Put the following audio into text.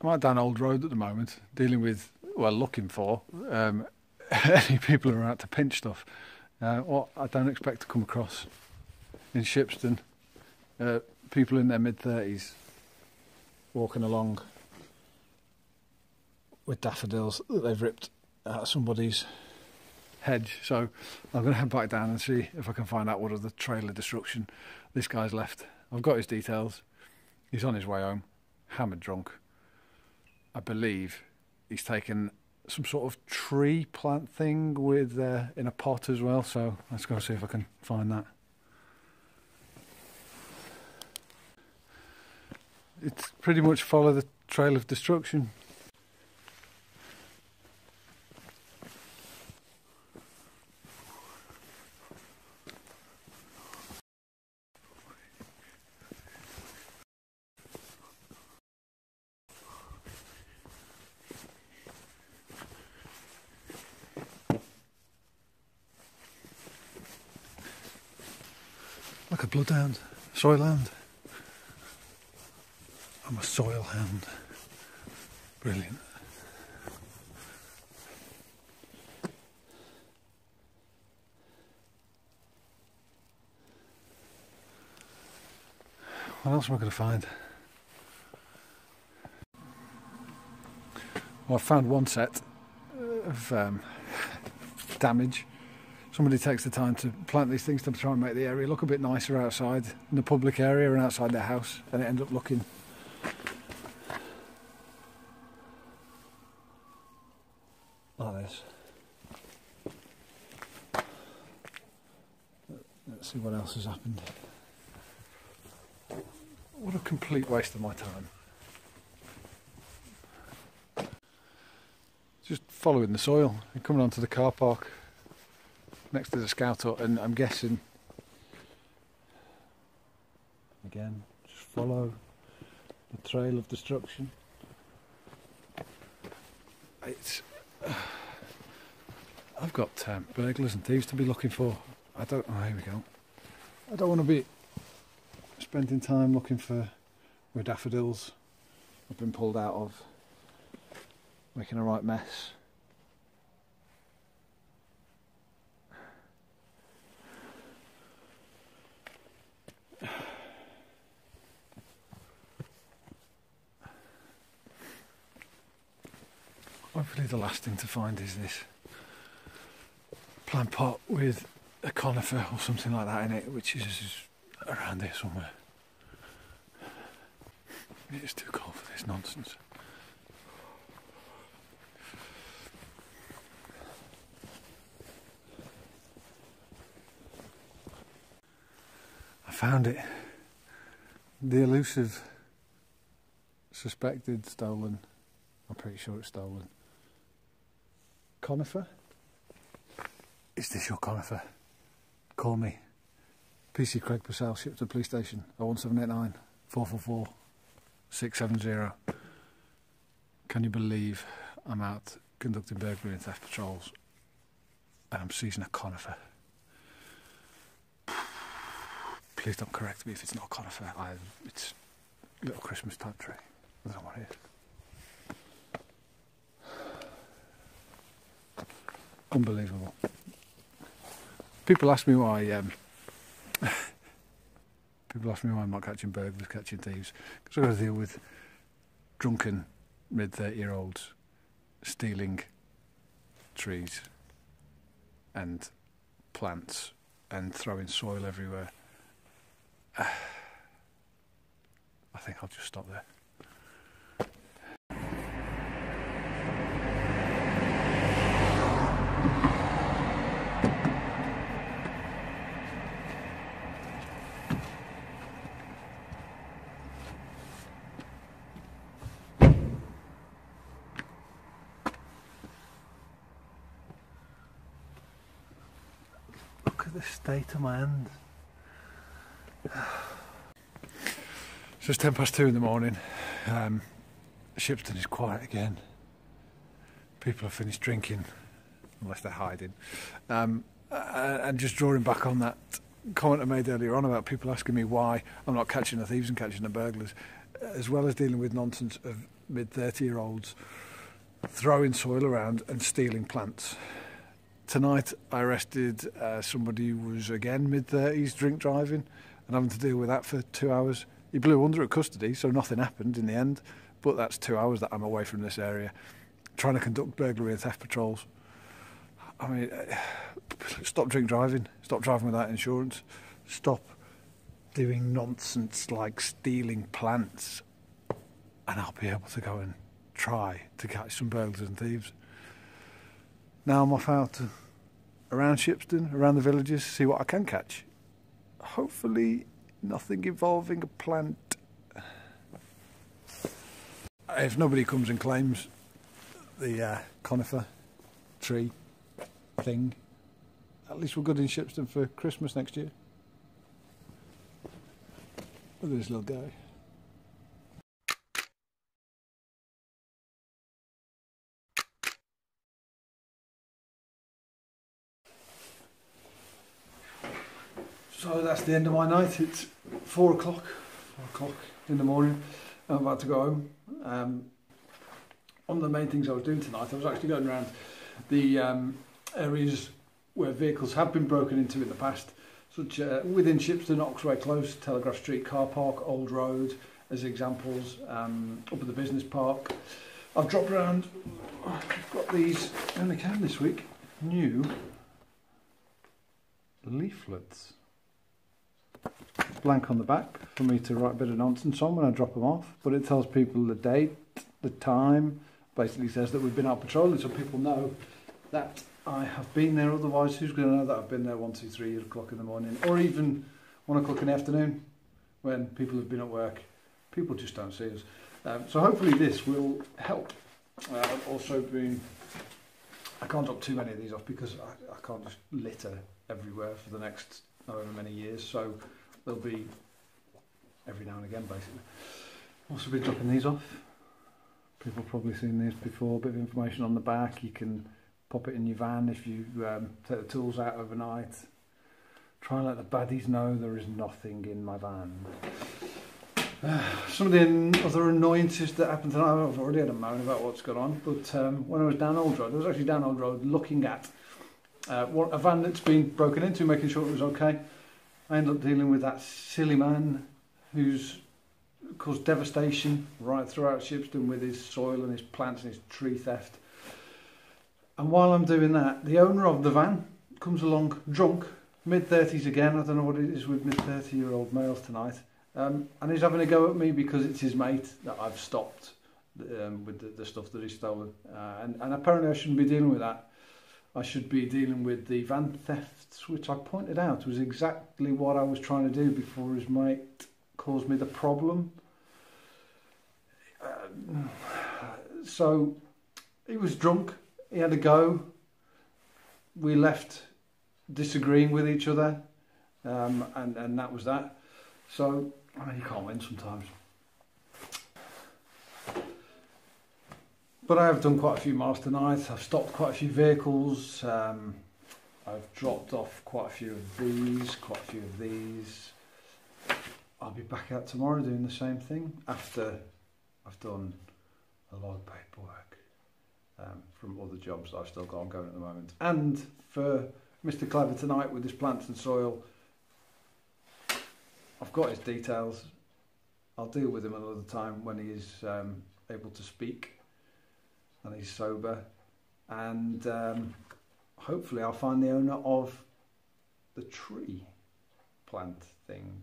I'm out down Old Road at the moment, dealing with, well, looking for any people who are out to pinch stuff. What I don't expect to come across in Shipston, people in their mid-30s walking along with daffodils that they've ripped out of somebody's hedge. So I'm going to head back down and see if I can find out what other trail of destruction this guy's left. I've got his details. He's on his way home, hammered drunk. I believe he's taken some sort of tree plant thing with in a pot as well, so let's go see if I can find that. It's pretty much follow the trail of destruction. Like a bloodhound, soil hound. I'm a soil hound. Brilliant. What else am I going to find? Well, I found one set of damage. Somebody takes the time to plant these things to try and make the area look a bit nicer outside, in the public area and outside their house, and it ends up looking like this. Let's see what else has happened. What a complete waste of my time. Just following the soil and coming onto the car park next to the scout hut, and I'm guessing again, just follow the trail of destruction. It's I've got burglars and thieves to be looking for. I don't. Oh, here we go. I don't want to be spending time looking for where daffodils have been pulled out of, making a right mess. Hopefully the last thing to find is this plant pot with a conifer or something like that in it, which is around here somewhere. It is too cold for this nonsense. I found it. The elusive suspected stolen, I'm pretty sure it's stolen, conifer. Is this your conifer? Call me. PC Craig Purcell, Shipston Police Station, 01789 444 670. Can you believe I'm out conducting burglary and theft patrols and I'm seizing a conifer? Please don't correct me if it's not a conifer. It's a little Christmas type tree. I don't know what it is. Unbelievable. People ask me why I'm not catching burglars, catching thieves, because I've got to deal with drunken mid-30-year-olds stealing trees and plants and throwing soil everywhere. I think I'll just stop there. Look at the state of my hand. So it's 2:10 in the morning. Shipston is quiet again. People have finished drinking, unless they're hiding. And just drawing back on that comment I made earlier on about people asking me why I'm not catching the thieves and catching the burglars. as well as dealing with nonsense of mid-30-year-olds throwing soil around and stealing plants. Tonight I arrested somebody who was again mid-30s drink driving and having to deal with that for 2 hours. He blew under at custody, so nothing happened in the end, but that's 2 hours that I'm away from this area trying to conduct burglary and theft patrols. I mean, stop drink driving, stop driving without insurance, stop doing nonsense like stealing plants, and I'll be able to go and try to catch some burglars and thieves. Now I'm off out around Shipston, around the villages, see what I can catch. Hopefully nothing involving a plant. If nobody comes and claims the conifer tree thing, at least we're good in Shipston for Christmas next year. Look at this little guy. So that's the end of my night. It's 4 o'clock in the morning. I'm about to go home. One of the main things I was doing tonight, I was actually going around the areas where vehicles have been broken into in the past, such within Shipston, Oxway Close, Telegraph Street car park, Old Road as examples, up at the business park. I've dropped around, I've got these, I only came this week, new leaflets. Blank on the back for me to write a bit of nonsense on when I drop them off, but it tells people the date, the time, basically says that we've been out patrolling so people know that I have been there. Otherwise, who's going to know that I've been there 1, 2, 3 o'clock in the morning, or even 1 o'clock in the afternoon when people have been at work? People just don't see us. So hopefully this will help. I've also been, I can't drop too many of these off because I can't just litter everywhere for the next however many years, so there'll be every now and again basically. Also been dropping these off. People have probably seen these before, a bit of information on the back. You can pop it in your van if you take the tools out overnight. Try and let the baddies know there is nothing in my van. Some of the other annoyances that happened tonight, I've already had a moan about what's going on, but when I was down Old Road, I was actually down Old Road looking at a van that's been broken into, making sure it was okay. I ended up dealing with that silly man who's caused devastation right throughout Shipston with his soil and his plants and his tree theft. And while I'm doing that, the owner of the van comes along drunk, mid-30s again. I don't know what it is with mid-30-year-old males tonight. And he's having a go at me because it's his mate that I've stopped with the stuff that he's stolen. And apparently I shouldn't be dealing with that. I should be dealing with the van thefts, which I pointed out was exactly what I was trying to do before his mate caused me the problem. So he was drunk, he had a go, we left disagreeing with each other, and that was that. So, I mean, you can't win sometimes. But I have done quite a few miles tonight. I've stopped quite a few vehicles. I've dropped off quite a few of these, quite a few of these. I'll be back out tomorrow doing the same thing after I've done a lot of paperwork from other jobs that I've still got ongoing at the moment. And for Mr. Clever tonight with his plants and soil, I've got his details. I'll deal with him another time when he is able to speak and he's sober, and hopefully I'll find the owner of the tree plant thing.